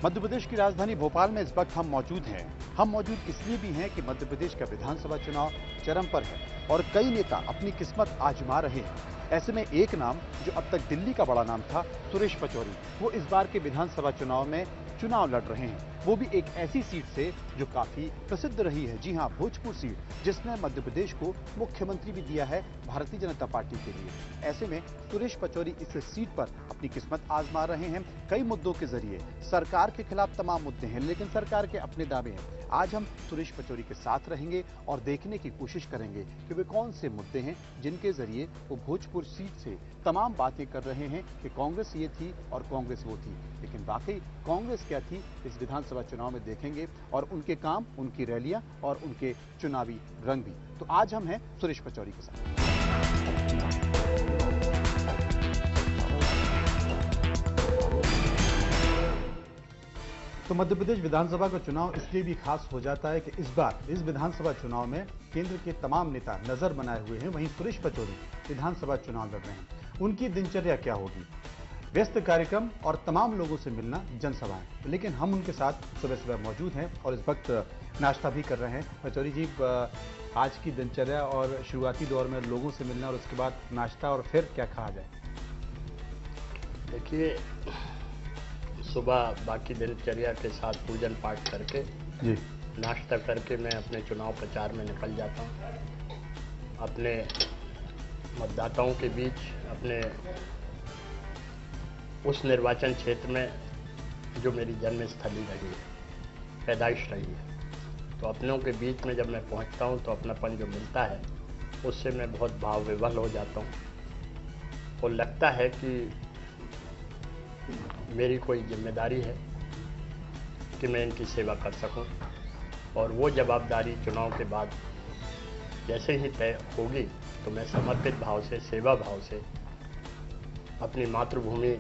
मध्य प्रदेश की राजधानी भोपाल में इस वक्त हम मौजूद हैं। हम मौजूद इसलिए भी हैं कि मध्य प्रदेश का विधानसभा चुनाव चरम पर है और कई नेता अपनी किस्मत आजमा रहे हैं। ऐसे में एक नाम जो अब तक दिल्ली का बड़ा नाम था, सुरेश पचौरी, वो इस बार के विधानसभा चुनाव में चुनाव लड़ रहे हैं। वो भी एक ऐसी सीट से जो काफी प्रसिद्ध रही है। जी हां, भोजपुर सीट, जिसने मध्य प्रदेश को मुख्यमंत्री भी दिया है भारतीय जनता पार्टी के लिए। ऐसे में सुरेश पचौरी इस सीट पर अपनी किस्मत आजमा रहे हैं कई मुद्दों के जरिए। सरकार के खिलाफ तमाम मुद्दे हैं, लेकिन सरकार के अपने दावे हैं। आज हम सुरेश पचौरी के साथ रहेंगे और देखने की कोशिश करेंगे कि वे कौन से मुद्दे हैं जिनके जरिए वो भोजपुर सीट से तमाम बातें कर रहे हैं कि कांग्रेस ये थी और कांग्रेस वो थी। लेकिन वाकई कांग्रेस क्या थी, इस विधानसभा चुनाव में देखेंगे, और उनके काम, उनकी रैलियां और उनके चुनावी रंग भी। तो आज हम हैं सुरेश पचौरी के साथ। तो मध्य प्रदेश विधानसभा का चुनाव इसलिए भी खास हो जाता है कि इस बार इस विधानसभा चुनाव में केंद्र के तमाम नेता नजर बनाए हुए हैं। वहीं सुरेश पचौरी विधानसभा चुनाव लड़ रहे हैं। उनकी दिनचर्या क्या होगी? व्यस्त कार्यक्रम और तमाम लोगों से मिलना, जनसभाएं। लेकिन हम उनके साथ सुबह सुबह मौजूद हैं और इस वक्त नाश्ता भी कर रहे हैं। पचौरी जी, आज की दिनचर्या और शुरुआती दौर में लोगों से मिलना और उसके बाद नाश्ता, और फिर क्या कहा जाए? देखिए, सुबह बाकी दिनचर्या के साथ पूजन पाठ करके जी, नाश्ता करके मैं अपने चुनाव प्रचार में निकल जाता हूँ। अपने मतदाताओं के बीच, अपने उस निर्वाचन क्षेत्र में जो मेरी जन्मस्थली रही है, पैदाइश रही है, तो अपनों के बीच में जब मैं पहुंचता हूं तो अपनापन जो मिलता है उससे मैं बहुत भाव विवल हो जाता हूं और लगता है कि मेरी कोई जिम्मेदारी है कि मैं इनकी सेवा कर सकूं। और वो जवाबदारी चुनाव के बाद जैसे ही तय होगी तो मैं समर्पित भाव से, सेवा भाव से अपनी मातृभूमि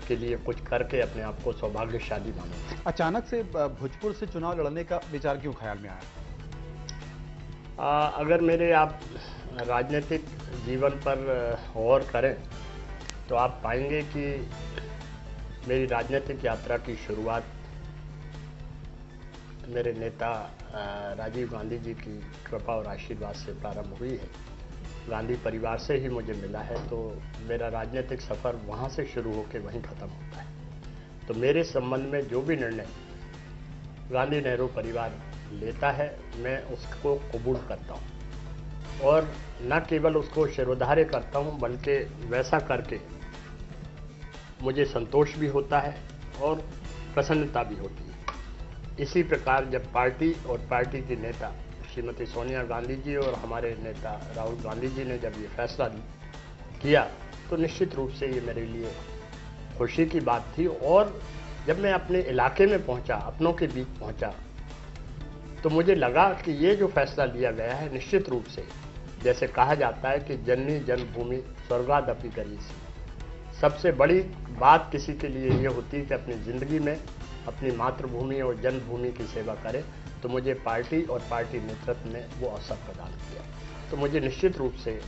के लिए कुछ करके अपने आप को सौभाग्यशाली मानूंगा। अचानक से भोजपुर से चुनाव लड़ने का विचार क्यों ख्याल में आया? अगर मेरे आप राजनीतिक जीवन पर गौर करें तो आप पाएंगे कि मेरी राजनीतिक यात्रा की शुरुआत मेरे नेता राजीव गांधी जी की कृपा और आशीर्वाद से प्रारंभ हुई है। गांधी परिवार से ही मुझे मिला है, तो मेरा राजनीतिक सफ़र वहाँ से शुरू होकर वहीं ख़त्म होता है। तो मेरे संबंध में जो भी निर्णय गांधी नेहरू परिवार लेता है, मैं उसको कबूल करता हूँ और न केवल उसको शिरोधार्य करता हूँ, बल्कि वैसा करके मुझे संतोष भी होता है और प्रसन्नता भी होती है। इसी प्रकार जब पार्टी और पार्टी की नेता श्रीमती सोनिया गांधी जी और हमारे नेता राहुल गांधी जी ने जब ये फैसला किया तो निश्चित रूप से ये मेरे लिए खुशी की बात थी। और जब मैं अपने इलाके में पहुंचा, अपनों के बीच पहुंचा, तो मुझे लगा कि ये जो फैसला लिया गया है, निश्चित रूप से, जैसे कहा जाता है कि जननी जन्मभूमि स्वर्गादपि गरीयसी, सबसे बड़ी बात किसी के लिए ये होती है कि अपनी ज़िंदगी में अपनी मातृभूमि और जन्मभूमि की सेवा करे। तो मुझे पार्टी और पार्टी नेतृत्व ने वो अवसर प्रदान किया। तो मुझे निश्चित रूप से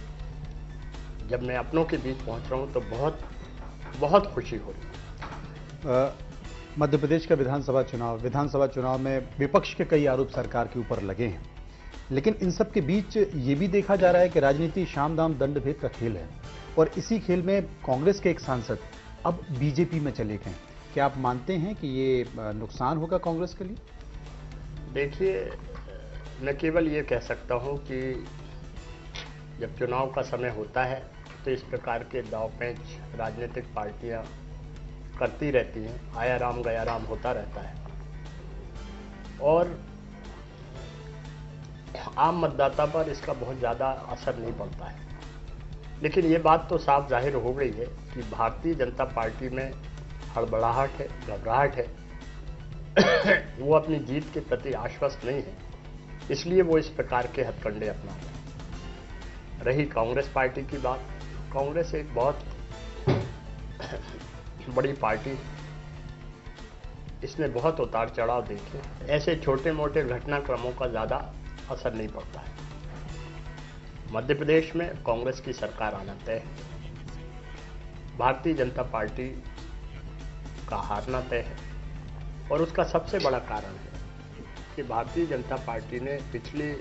जब मैं अपनों के बीच पहुंच रहा हूं तो बहुत बहुत खुशी हो रही है। मध्य प्रदेश का विधानसभा चुनाव में विपक्ष के कई आरोप सरकार के ऊपर लगे हैं, लेकिन इन सब के बीच ये भी देखा जा रहा है कि राजनीति शाम दाम दंड भेद का खेल है और इसी खेल में कांग्रेस के एक सांसद अब बीजेपी में चले गए। क्या आप मानते हैं कि ये नुकसान होगा कांग्रेस के लिए? देखिए, मैं केवल ये कह सकता हूं कि जब चुनाव का समय होता है तो इस प्रकार के दाव पेंच राजनीतिक पार्टियां करती रहती हैं, आया राम गया राम होता रहता है और आम मतदाता पर इसका बहुत ज़्यादा असर नहीं पड़ता है। लेकिन ये बात तो साफ जाहिर हो गई है कि भारतीय जनता पार्टी में हड़बड़ाहट है, घबराहट है। वो अपनी जीत के प्रति आश्वस्त नहीं है, इसलिए वो इस प्रकार के हथकंडे अपना रहे हैं। रही कांग्रेस पार्टी की बात, कांग्रेस एक बहुत बड़ी पार्टी, इसने बहुत उतार चढ़ाव देखे। ऐसे छोटे मोटे घटनाक्रमों का ज़्यादा असर नहीं पड़ता है। मध्य प्रदेश में कांग्रेस की सरकार आना तय है, भारतीय जनता पार्टी का हारना तय है। और उसका सबसे बड़ा कारण है कि भारतीय जनता पार्टी ने पिछले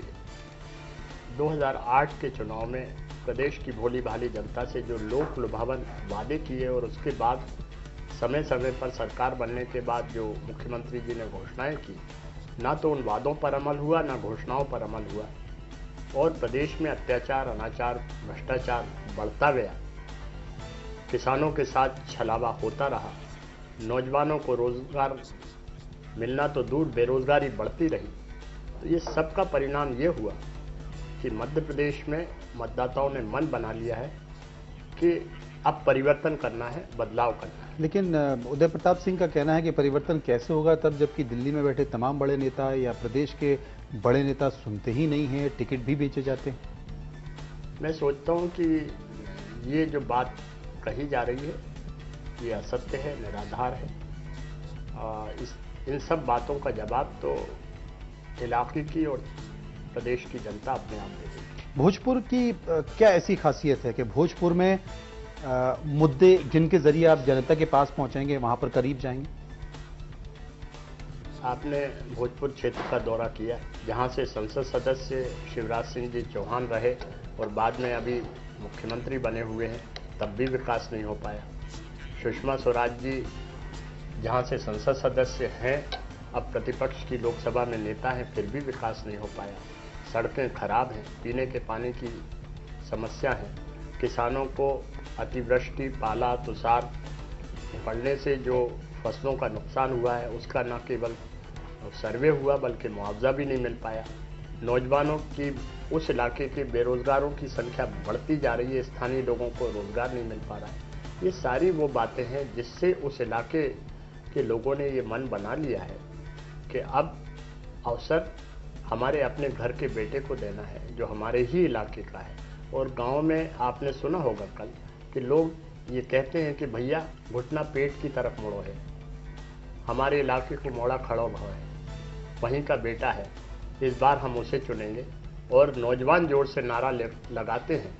2008 के चुनाव में प्रदेश की भोली भाली जनता से जो लोक लुभावन वादे किए और उसके बाद समय समय पर सरकार बनने के बाद जो मुख्यमंत्री जी ने घोषणाएं की, ना तो उन वादों पर अमल हुआ ना घोषणाओं पर अमल हुआ और प्रदेश में अत्याचार, अनाचार, भ्रष्टाचार बढ़ता गया। किसानों के साथ छलावा होता रहा, नौजवानों को रोजगार मिलना तो दूर बेरोजगारी बढ़ती रही। तो ये सब का परिणाम ये हुआ कि मध्य प्रदेश में मतदाताओं ने मन बना लिया है कि अब परिवर्तन करना है, बदलाव करना है। लेकिन उदय प्रताप सिंह का कहना है कि परिवर्तन कैसे होगा तब जबकि दिल्ली में बैठे तमाम बड़े नेता या प्रदेश के बड़े नेता सुनते ही नहीं हैं, टिकट भी बेचे जाते हैं। मैं सोचता हूं कि ये जो बात कही जा रही है ये असत्य है, निराधार है। इन सब बातों का जवाब तो इलाके की और प्रदेश की जनता अपने आप दे देगी। भोजपुर की क्या ऐसी खासियत है कि भोजपुर में मुद्दे जिनके जरिए आप जनता के पास पहुंचेंगे, वहां पर करीब जाएंगे? आपने भोजपुर क्षेत्र का दौरा किया, जहां से संसद सदस्य शिवराज सिंह जी चौहान रहे और बाद में अभी मुख्यमंत्री बने हुए हैं, तब भी विकास नहीं हो पाया। सुषमा स्वराज जी जहां से संसद सदस्य हैं, अब प्रतिपक्ष की लोकसभा में नेता हैं, फिर भी विकास नहीं हो पाया। सड़कें खराब हैं, पीने के पानी की समस्या है, किसानों को अतिवृष्टि, पाला, तुषार पड़ने से जो फसलों का नुकसान हुआ है उसका न केवल सर्वे हुआ बल्कि मुआवजा भी नहीं मिल पाया। नौजवानों की, उस इलाके के बेरोजगारों की संख्या बढ़ती जा रही है, स्थानीय लोगों को रोजगार नहीं मिल पा रहा है। ये सारी वो बातें हैं जिससे उस इलाके के लोगों ने ये मन बना लिया है कि अब अवसर हमारे अपने घर के बेटे को देना है जो हमारे ही इलाके का है। और गांव में आपने सुना होगा कल कि लोग ये कहते हैं कि भैया घुटना पेट की तरफ मोड़ो है, हमारे इलाके को मोड़ा खड़ो भाव है, वहीं का बेटा है, इस बार हम उसे चुनेंगे। और नौजवान जोर से नारा लगाते हैं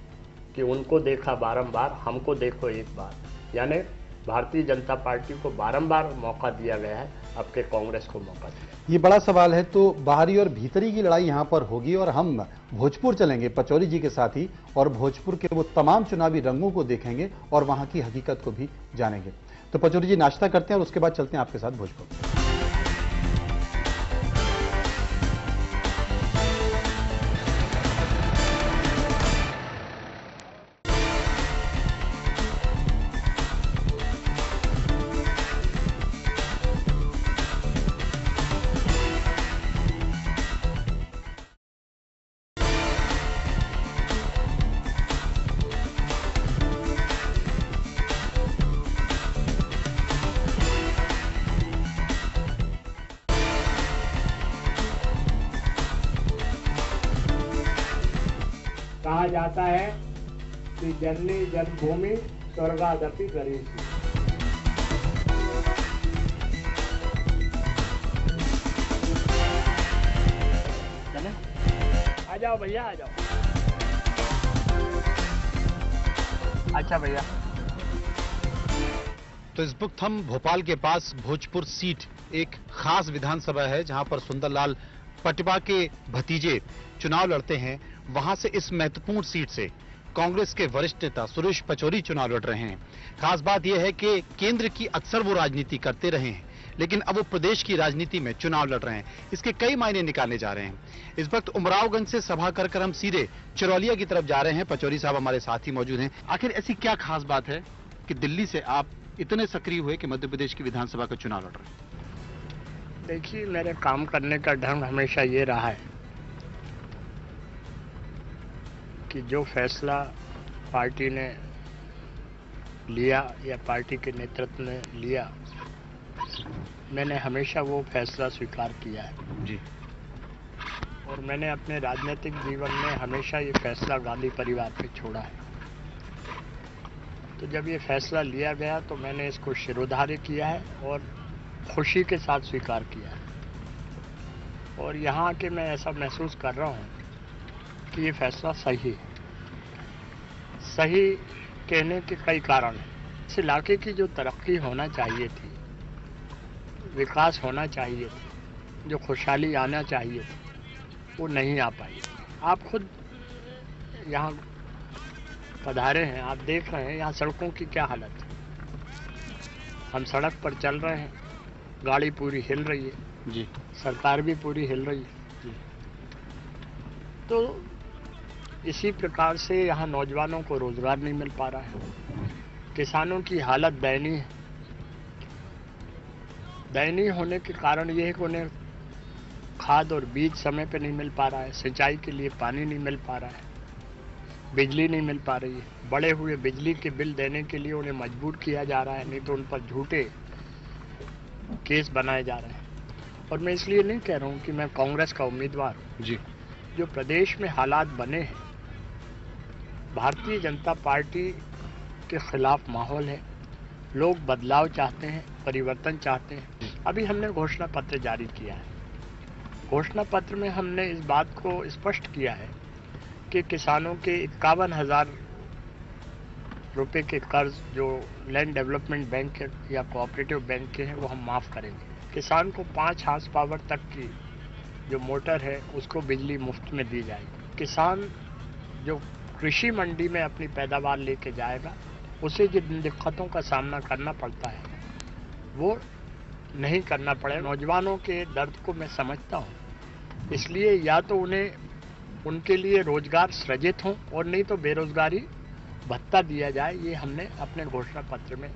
कि उनको देखा बारंबार, हमको देखो एक बार। यानी भारतीय जनता पार्टी को बारंबार मौका दिया गया है, अब के कांग्रेस को मौका दिया। ये बड़ा सवाल है। तो बाहरी और भीतरी की लड़ाई यहां पर होगी और हम भोजपुर चलेंगे पचौरी जी के साथ ही और भोजपुर के वो तमाम चुनावी रंगों को देखेंगे और वहां की हकीकत को भी जानेंगे। तो पचौरी जी नाश्ता करते हैं और उसके बाद चलते हैं आपके साथ भोजपुर। कहा जाता है कि जननी जन्मभूमि स्वर्गादपि गरीयसी। आ जाओ भैया, आ जाओ। अच्छा भैया। तो इस वक्त हम भोपाल के पास भोजपुर सीट एक खास विधानसभा है जहां पर सुंदरलाल पटवा के भतीजे चुनाव लड़ते हैं। वहां से इस महत्वपूर्ण सीट से कांग्रेस के वरिष्ठ नेता सुरेश पचौरी चुनाव लड़ रहे हैं। खास बात यह है कि केंद्र की अक्सर वो राजनीति करते रहे हैं, लेकिन अब वो प्रदेश की राजनीति में चुनाव लड़ रहे हैं। इसके कई मायने निकाले जा रहे हैं। इस वक्त उमरावगंज से सभा कर हम सीधे चिरौलिया की तरफ जा रहे हैं। पचौरी साहब हमारे साथ ही मौजूद हैं। आखिर ऐसी क्या खास बात है कि दिल्ली से आप इतने सक्रिय हुए कि मध्य प्रदेश की विधानसभा का चुनाव लड़ रहे हैं? देखिए, मेरे काम करने का ढंग हमेशा ये रहा है कि जो फैसला पार्टी ने लिया या पार्टी के नेतृत्व ने लिया, मैंने हमेशा वो फैसला स्वीकार किया है जी। और मैंने अपने राजनीतिक जीवन में हमेशा ये फैसला गांधी परिवार पे छोड़ा है। तो जब ये फैसला लिया गया तो मैंने इसको शिरोधार्य किया है और खुशी के साथ स्वीकार किया है। और यहाँ आके मैं ऐसा महसूस कर रहा हूँ कि ये फैसला सही है। सही कहने के कई कारण हैं। इस इलाके की जो तरक्की होना चाहिए थी विकास होना चाहिए था, जो खुशहाली आना चाहिए था, वो नहीं आ पाई। आप खुद यहाँ पधारे हैं, आप देख रहे हैं यहाँ सड़कों की क्या हालत है। हम सड़क पर चल रहे हैं, गाड़ी पूरी हिल रही है जी, सरकार भी पूरी हिल रही है जी। तो इसी प्रकार से यहाँ नौजवानों को रोजगार नहीं मिल पा रहा है। किसानों की हालत दयनीय है। दयनीय होने के कारण ये है कि उन्हें खाद और बीज समय पे नहीं मिल पा रहा है, सिंचाई के लिए पानी नहीं मिल पा रहा है, बिजली नहीं मिल पा रही है। बढ़े हुए बिजली के बिल देने के लिए उन्हें मजबूर किया जा रहा है, नहीं तो उन पर झूठे केस बनाए जा रहे हैं। और मैं इसलिए नहीं कह रहा हूँ कि मैं कांग्रेस का उम्मीदवार हूँ। जी, जो प्रदेश में हालात बने हैं, भारतीय जनता पार्टी के खिलाफ माहौल है। लोग बदलाव चाहते हैं, परिवर्तन चाहते हैं। अभी हमने घोषणा पत्र जारी किया है। घोषणा पत्र में हमने इस बात को स्पष्ट किया है कि किसानों के 51,000 रुपए के कर्ज जो लैंड डेवलपमेंट बैंक या कोऑपरेटिव बैंक के हैं वो हम माफ़ करेंगे। किसान को 5 हार्स पावर तक की जो मोटर है उसको बिजली मुफ्त में दी जाएगी। किसान जो कृषि मंडी में अपनी पैदावार लेके जाएगा उसे जिन दिक्कतों का सामना करना पड़ता है वो नहीं करना पड़े। नौजवानों के दर्द को मैं समझता हूँ, इसलिए या तो उन्हें उनके लिए रोजगार सृजित हो और नहीं तो बेरोजगारी भत्ता दिया जाए। ये हमने अपने घोषणा पत्र में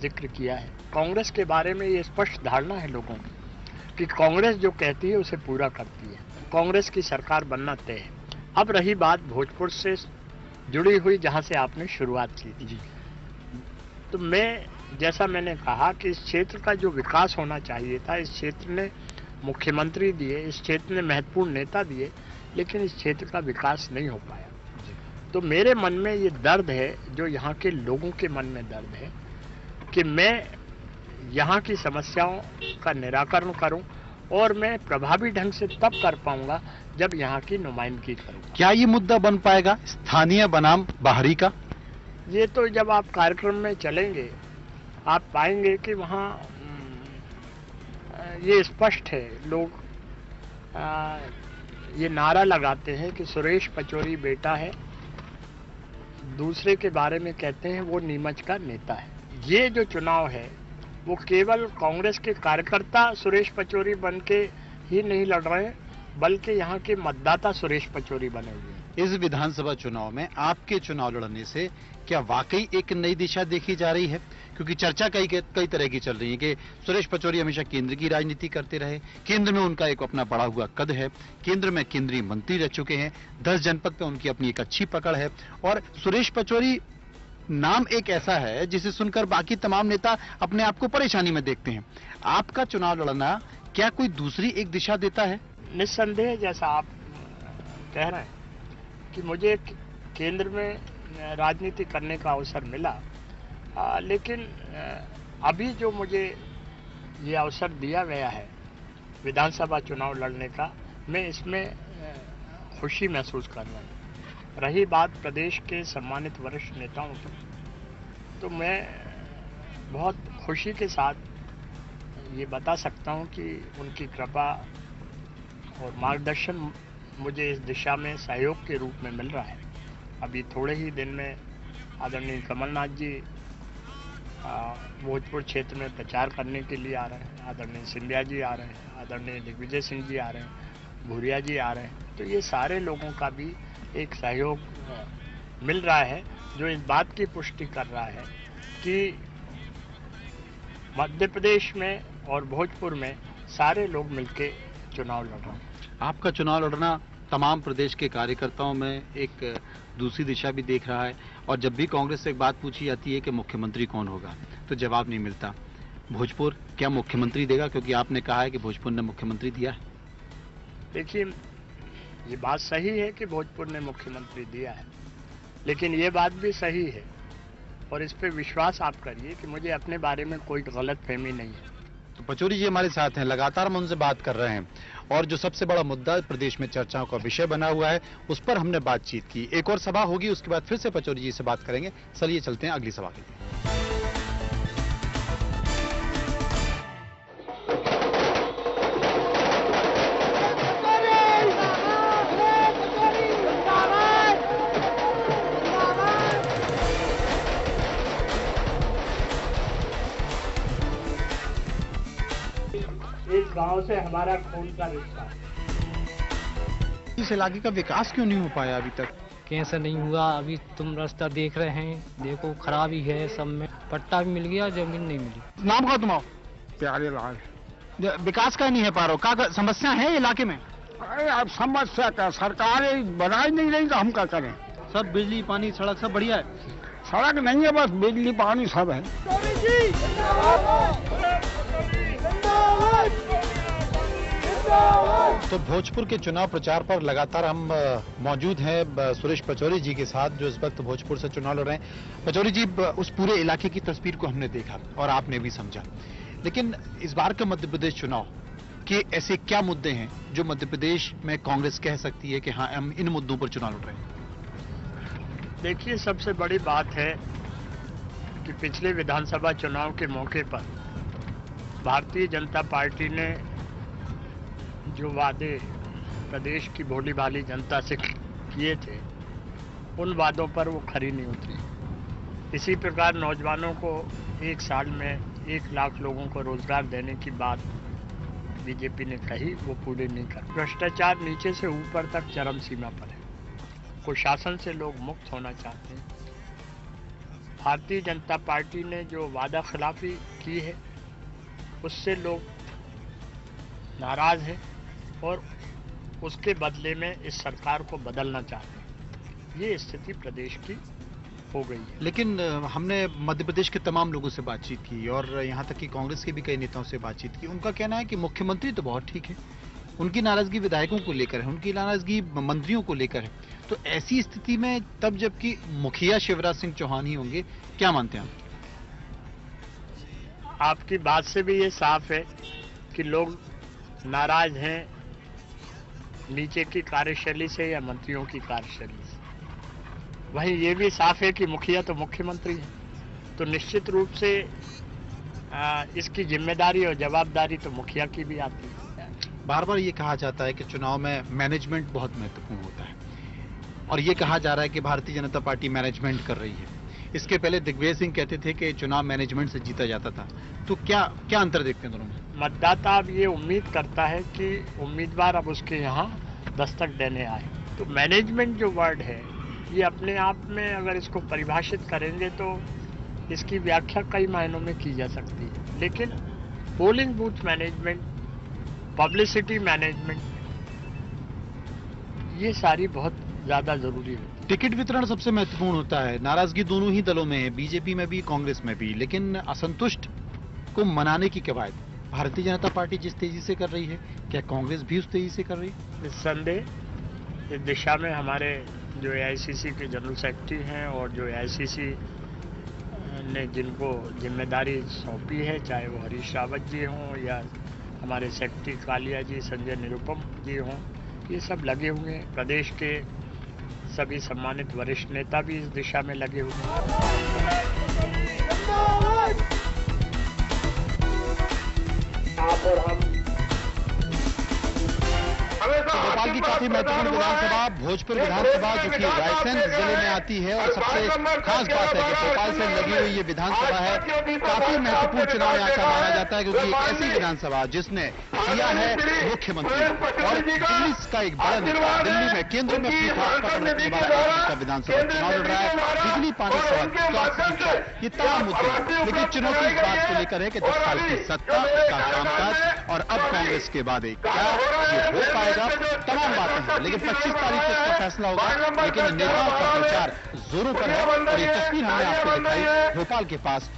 जिक्र किया है। कांग्रेस के बारे में ये स्पष्ट धारणा है लोगों की कि कांग्रेस जो कहती है उसे पूरा करती है। कांग्रेस की सरकार बनना तय है। अब रही बात भोजपुर से जुड़ी हुई जहां से आपने शुरुआत की थी, तो जैसा मैंने कहा कि इस क्षेत्र का जो विकास होना चाहिए था, इस क्षेत्र ने मुख्यमंत्री दिए, इस क्षेत्र ने महत्वपूर्ण नेता दिए, लेकिन इस क्षेत्र का विकास नहीं हो पाया। तो मेरे मन में ये दर्द है, जो यहाँ के लोगों के मन में दर्द है, कि मैं यहाँ की समस्याओं का निराकरण करूं और मैं प्रभावी ढंग से तब कर पाऊंगा जब यहाँ की नुमाइंदगी करूंगा। क्या ये मुद्दा बन पाएगा स्थानीय बनाम बाहरी का? ये तो जब आप कार्यक्रम में चलेंगे आप पाएंगे कि वहाँ ये स्पष्ट है। लोग ये नारा लगाते हैं कि सुरेश पचौरी बेटा है, दूसरे के बारे में कहते हैं वो नीमच का नेता है। ये जो चुनाव है वो केवल कांग्रेस के कार्यकर्ता सुरेश पचौरी बन के ही नहीं लड़ रहे हैं, बल्कि यहाँ के मतदाता सुरेश पचौरी बने हुए हैं। इस विधानसभा चुनाव में आपके चुनाव लड़ने से क्या वाकई एक नई दिशा देखी जा रही है? क्योंकि चर्चा कई तरह की चल रही है कि सुरेश पचौरी हमेशा केंद्र की राजनीति करते रहे, केंद्र में उनका एक अपना बढ़ा हुआ कद है, केंद्र में केंद्रीय मंत्री रह चुके हैं, 10 जनपद पे उनकी अपनी एक अच्छी पकड़ है, और सुरेश पचौरी नाम एक ऐसा है जिसे सुनकर बाकी तमाम नेता अपने आप को परेशानी में देखते हैं। आपका चुनाव लड़ना क्या कोई दूसरी एक दिशा देता है? निस्संदेह, जैसा आप कह रहे हैं कि मुझे केंद्र में राजनीति करने का अवसर मिला, लेकिन अभी जो मुझे ये अवसर दिया गया है विधानसभा चुनाव लड़ने का, मैं इसमें खुशी महसूस कर रहा हूँ। रही बात प्रदेश के सम्मानित वरिष्ठ नेताओं की, तो मैं बहुत खुशी के साथ ये बता सकता हूँ कि उनकी कृपा और मार्गदर्शन मुझे इस दिशा में सहयोग के रूप में मिल रहा है। अभी थोड़े ही दिन में आदरणीय कमलनाथ जी भोजपुर क्षेत्र में प्रचार करने के लिए आ रहे हैं, आदरणीय सिंधिया जी आ रहे हैं, आदरणीय दिग्विजय सिंह जी आ रहे हैं, भूरिया जी आ रहे हैं। तो ये सारे लोगों का भी एक सहयोग मिल रहा है, जो इस बात की पुष्टि कर रहा है कि मध्य प्रदेश में और भोजपुर में सारे लोग मिलकर चुनाव लड़ रहे हैं। आपका चुनाव लड़ना तमाम प्रदेश के कार्यकर्ताओं में एक दूसरी दिशा भी देख रहा है, और जब भी कांग्रेस से एक बात पूछी जाती है कि मुख्यमंत्री कौन होगा, तो जवाब नहीं मिलता। भोजपुर क्या मुख्यमंत्री देगा? क्योंकि आपने कहा है कि भोजपुर ने मुख्यमंत्री दिया है। देखिए, ये बात सही है कि भोजपुर ने मुख्यमंत्री दिया है, लेकिन ये बात भी सही है और इस पे विश्वास आप करिए कि मुझे अपने बारे में कोई गलतफहमी नहीं है। तो पचौरी जी हमारे साथ हैं, लगातार हम उनसे बात कर रहे हैं, और जो सबसे बड़ा मुद्दा प्रदेश में चर्चाओं का विषय बना हुआ है उस पर हमने बातचीत की। एक और सभा होगी, उसके बाद फिर से पचौरी जी से बात करेंगे। चलिए चलते हैं अगली सभा के लिए। इस गांव से हमारा खून का रिश्ता है। इस इलाके का विकास क्यों नहीं हो पाया अभी तक? कैसे नहीं हुआ? अभी तुम रास्ता देख रहे हैं, देखो खराबी है सब में। पट्टा भी मिल गया, जमीन नहीं मिली। नाम का तुम्हारा? प्यारे लाल। विकास का नहीं है पा रहा, क्या समस्या है इलाके में? अरे अब समस्या का सरकार बना ही नहीं रही तो हम क्या करें? सब बिजली पानी सड़क सब बढ़िया है? सड़क नहीं है, बस बिजली पानी सब है। तो भोजपुर के चुनाव प्रचार पर लगातार हम मौजूद हैं सुरेश पचौरी जी के साथ, जो इस वक्त भोजपुर से चुनाव लड़ रहे हैं। पचौरी जी, उस पूरे इलाके की तस्वीर को हमने देखा और आपने भी समझा, लेकिन इस बार का मध्य प्रदेश चुनाव के ऐसे क्या मुद्दे हैं जो मध्य प्रदेश में कांग्रेस कह सकती है कि हाँ, हम इन मुद्दों पर चुनाव लड़ रहे हैं? देखिए, सबसे बड़ी बात है कि पिछले विधानसभा चुनाव के मौके पर भारतीय जनता पार्टी ने जो वादे प्रदेश की भोली भाली जनता से किए थे, उन वादों पर वो खरी नहीं उतरी। इसी प्रकार नौजवानों को एक साल में 1 लाख लोगों को रोजगार देने की बात बीजेपी ने कही, वो पूरे नहीं कर। भ्रष्टाचार नीचे से ऊपर तक चरम सीमा पर है। कुशासन से लोग मुक्त होना चाहते हैं। भारतीय जनता पार्टी ने जो वादा खिलाफी की है, उससे लोग नाराज हैं और उसके बदले में इस सरकार को बदलना चाहते हैं। ये स्थिति प्रदेश की हो गई है। लेकिन हमने मध्य प्रदेश के तमाम लोगों से बातचीत की और यहाँ तक कि कांग्रेस के भी कई नेताओं से बातचीत की। उनका कहना है कि मुख्यमंत्री तो बहुत ठीक है, उनकी नाराजगी विधायकों को लेकर है, उनकी नाराजगी मंत्रियों को लेकर है। तो ऐसी स्थिति में तब जबकि मुखिया शिवराज सिंह चौहान ही होंगे, क्या मानते हैं आप? आपकी बात से भी ये साफ है कि लोग नाराज हैं नीचे की कार्यशैली से या मंत्रियों की कार्यशैली से। वहीं ये भी साफ है कि मुखिया तो मुख्यमंत्री है, तो निश्चित रूप से इसकी जिम्मेदारी और जवाबदारी तो मुखिया की भी आती है। बार बार ये कहा जाता है कि चुनाव में मैनेजमेंट बहुत महत्वपूर्ण होता है और ये कहा जा रहा है कि भारतीय जनता पार्टी मैनेजमेंट कर रही है। इसके पहले दिग्विजय सिंह कहते थे कि चुनाव मैनेजमेंट से जीता जाता था। तो क्या अंतर देखते हैं दोनों में? मतदाता अब ये उम्मीद करता है कि उम्मीदवार अब उसके यहाँ दस्तक देने आए। तो मैनेजमेंट जो वर्ड है, ये अपने आप में अगर इसको परिभाषित करेंगे तो इसकी व्याख्या कई मायनों में की जा सकती है। लेकिन polling booth management, publicity management, ये सारी बहुत ज्यादा जरूरी है। टिकट वितरण सबसे महत्वपूर्ण होता है। नाराजगी दोनों ही दलों में है, बीजेपी में भी कांग्रेस में भी। लेकिन असंतुष्ट को मनाने की कवायद भारतीय जनता पार्टी जिस तेजी से कर रही है, क्या कांग्रेस भी उस तेजी से कर रही है? निस्संदेह इस दिशा में हमारे जो एआईसीसी के जनरल सेक्रेटरी हैं और जो एआईसीसी ने जिनको जिम्मेदारी सौंपी है, चाहे वो हरीश रावत जी हों या हमारे सेक्रेटरी कालिया जी, संजय निरुपम जी हों, ये सब लगे हुए हैं। प्रदेश के सभी सम्मानित वरिष्ठ नेता भी इस दिशा में लगे हुए हैं। आप और हम भोपाल की काफी महत्वपूर्ण विधानसभा भोजपुर विधानसभा, जो कि रायसेन जिले में आती है, और सबसे खास बात है कि भोपाल से लगी हुई ये विधानसभा है। काफी महत्वपूर्ण चुनाव यहाँ का माना जाता है, क्योंकि एक ऐसी विधानसभा जिसने किया है मुख्यमंत्री और दिल्ली का एक बड़ा नेता, दिल्ली में केंद्र में अपनी खास पकड़ का विधानसभा चुनाव लड़ रहा है। बिजली, पानी, सड़क, स्वास्थ्य, शिक्षा, ये तमाम मुद्दे। लेकिन चुनौती इस बात को लेकर है कि 10 साल की सत्ता का कामकाज और अब कांग्रेस के बाद क्या ये हो पाएगा, तमाम बातें हैं। लेकिन 25 तारीख को इसका फैसला होगा। लेकिन नेताओं का प्रचार जोरों पर है और ये तस्वीर हमने आपको दिखाई भोपाल के पास।